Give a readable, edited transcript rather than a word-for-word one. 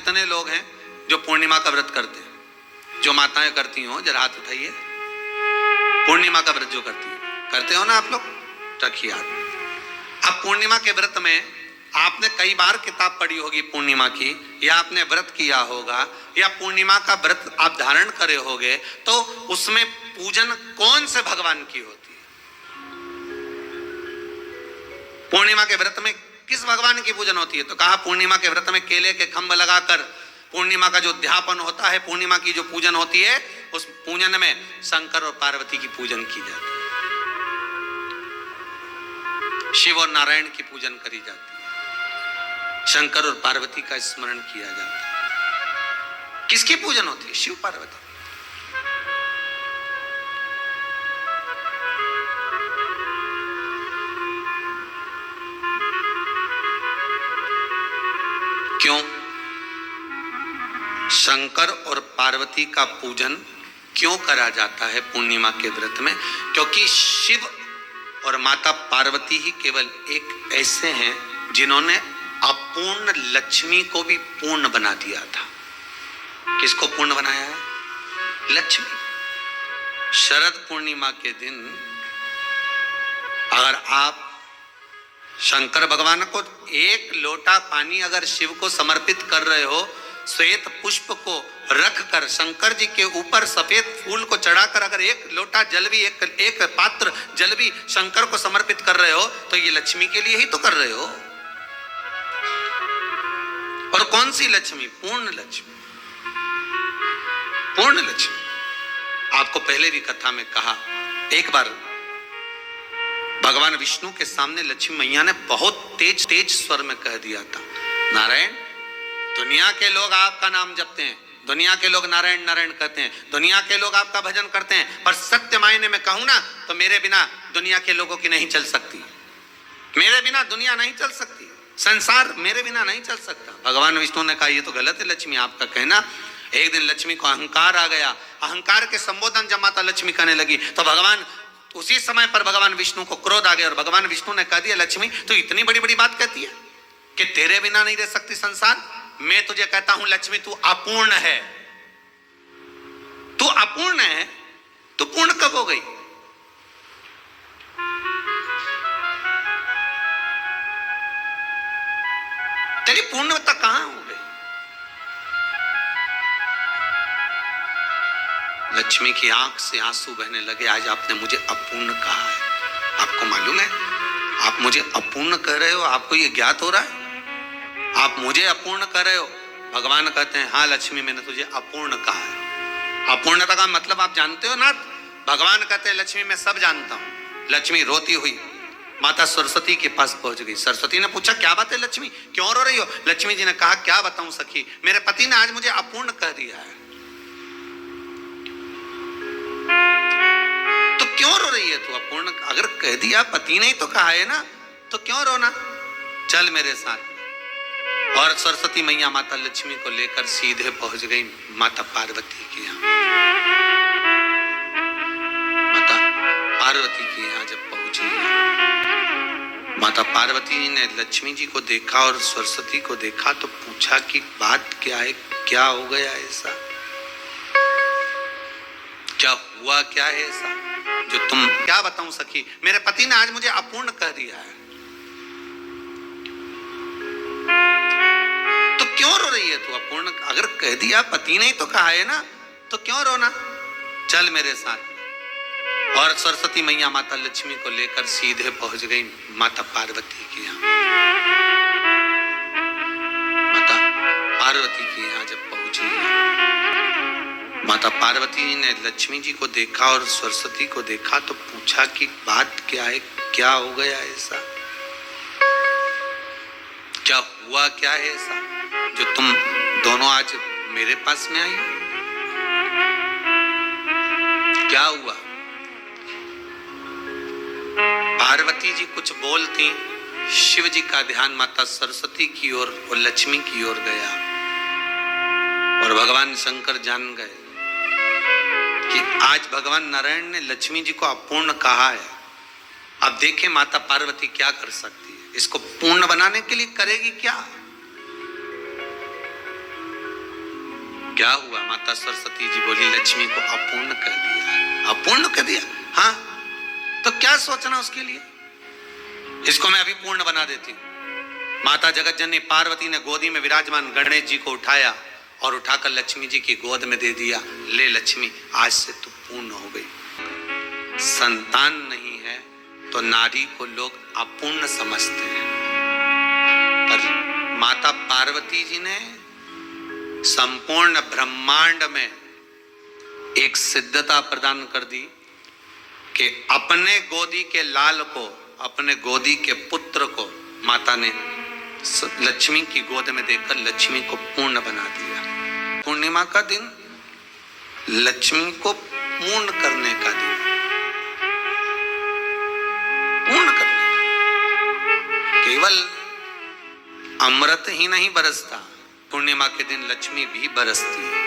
कितने लोग हैं जो पूर्णिमा का व्रत करते हैं? जो माताएं करती हो जरा हाथ उठाइए। पूर्णिमा का व्रत जो करते हो ना आप लोग, रखिए हाथ। अब पूर्णिमा के व्रत में आपने कई बार किताब पढ़ी होगी पूर्णिमा की, या आपने व्रत किया होगा, या पूर्णिमा का व्रत आप धारण करे होगे, तो उसमें पूजन कौन से भगवान की होती है? पूर्णिमा के व्रत में किस भगवान की पूजन होती है? तो कहा पूर्णिमा के व्रत में केले के खंभ लगाकर पूर्णिमा का जो अध्यापन होता है, पूर्णिमा की जो पूजन होती है, उस पूजन में शंकर और पार्वती की पूजन की जाती है, शिव और नारायण की पूजन करी जाती है, शंकर और पार्वती का स्मरण किया जाता है। किसकी पूजन होती है? शिव पार्वती। क्यों शंकर और पार्वती का पूजन क्यों करा जाता है पूर्णिमा के व्रत में? क्योंकि शिव और माता पार्वती ही केवल एक ऐसे हैं जिन्होंने अपूर्ण लक्ष्मी को भी पूर्ण बना दिया था। किसको पूर्ण बनाया है? लक्ष्मी। शरद पूर्णिमा के दिन अगर आप शंकर भगवान को एक लोटा पानी अगर शिव को समर्पित कर रहे हो, श्वेत पुष्प को रखकर शंकर जी के ऊपर सफेद फूल को चढ़ाकर अगर एक लोटा जल भी, एक पात्र जल भी शंकर को समर्पित कर रहे हो, तो ये लक्ष्मी के लिए ही तो कर रहे हो। और कौन सी लक्ष्मी? पूर्ण लक्ष्मी। पूर्ण लक्ष्मी। आपको पहले भी कथा में कहा, एक बार भगवान विष्णु के सामने लक्ष्मी मैया ने बहुत तेज तेज स्वर में कह दिया था, नारायण, दुनिया के लोग आपका नाम जपते हैं, दुनिया के लोग नारायण नारायण कहते हैं, दुनिया के लोग आपका भजन करते हैं, पर सत्य मायने में कहूं ना तो मेरे बिना दुनिया के लोगों की नहीं चल सकती। मेरे बिना दुनिया नहीं चल सकती, संसार मेरे बिना नहीं चल सकता। भगवान विष्णु ने कहा, ये तो गलत है लक्ष्मी आपका कहना। एक दिन लक्ष्मी को अहंकार आ गया। अहंकार के संबोधन जब माता लक्ष्मी करने लगी तो भगवान उसी समय पर भगवान विष्णु को क्रोध आ गया और भगवान विष्णु ने कह दिया, लक्ष्मी तू इतनी बड़ी बड़ी बात कहती है कि तेरे बिना नहीं रह सकती संसार। मैं तुझे कहता हूं लक्ष्मी, तू अपूर्ण है। तू अपूर्ण है, तू पूर्ण कब हो गई? तेरी पूर्णता कहां हो गई? लक्ष्मी की आंख से आंसू बहने लगे। आज आपने मुझे अपूर्ण कहा है। आपको मालूम है आप मुझे अपूर्ण कह रहे हो? आपको ये ज्ञात हो रहा है आप मुझे अपूर्ण कर रहे हो? भगवान कहते हैं, हाँ लक्ष्मी, मैंने तुझे अपूर्ण कहा है। अपूर्णता का मतलब आप जानते हो ना? भगवान कहते हैं, लक्ष्मी मैं सब जानता हूं। लक्ष्मी रोती हुई माता सरस्वती के पास पहुंच गई। सरस्वती ने पूछा, क्या बात है लक्ष्मी, क्यों रो रही हो? लक्ष्मी जी ने कहा, क्या बताऊं सखी, मेरे पति ने आज मुझे अपूर्ण कह दिया है। तो क्यों रो रही है तू? अपूर्ण अगर कह दिया, पति ने ही तो कहा है ना, तो क्यों रोना? चल मेरे साथ। और सरस्वती मैया माता लक्ष्मी को लेकर सीधे पहुंच गई माता पार्वती के यहाँ। माता पार्वती के यहाँ जब पहुंची, माता पार्वती ने लक्ष्मी जी को देखा और सरस्वती को देखा तो पूछा कि बात क्या है, क्या हो गया ऐसा, क्या हुआ, क्या है ऐसा जो तुम? क्या बताऊं सखी, मेरे पति ने आज मुझे अपूर्ण कह दिया है। क्यों रो रही है तू? अपूर्ण अगर कह दिया, पति ने ही तो कहा है ना, तो क्यों रोना? चल मेरे साथ। और सरस्वती मैया माता लक्ष्मी को लेकर सीधे पहुंच गई माता पार्वती के यहाँ। माता पार्वती के यहाँ जब पहुंची, माता पार्वती ने लक्ष्मी जी को देखा और सरस्वती को देखा तो पूछा कि बात क्या है, क्या हो गया ऐसा, क्या हुआ, क्या है ऐसा जो तुम दोनों आज मेरे पास में आई? क्या हुआ? पार्वती जी कुछ बोलती, शिव जी का ध्यान माता सरस्वती की ओर और लक्ष्मी की ओर गया और भगवान शंकर जान गए कि आज भगवान नारायण ने लक्ष्मी जी को अपूर्ण कहा है। अब देखें माता पार्वती क्या कर सकती है, इसको पूर्ण बनाने के लिए करेगी क्या? क्या हुआ? माता सरस्वती जी बोली लक्ष्मी को अपूर्ण कर दिया। अपूर्ण कर दिया? हाँ, तो क्या सोचना उसके लिए, इसको मैं अभी पूर्ण बना देती हूँ। माता जगत जननी पार्वती ने गोदी में विराजमान गणेश जी को उठाया और उठाकर लक्ष्मी जी की गोद में दे दिया। ले लक्ष्मी, आज से तू पूर्ण हो गई। संतान नहीं है तो नारी को लोग अपूर्ण समझते हैं, पर माता पार्वती जी ने संपूर्ण ब्रह्मांड में एक सिद्धता प्रदान कर दी कि अपने गोदी के लाल को, अपने गोदी के पुत्र को माता ने लक्ष्मी की गोद में देकर लक्ष्मी को पूर्ण बना दिया। पूर्णिमा का दिन लक्ष्मी को पूर्ण करने का दिन, पूर्ण करने का। केवल अमृत ही नहीं बरसता, पूर्णिमा के दिन लक्ष्मी भी बरसती है।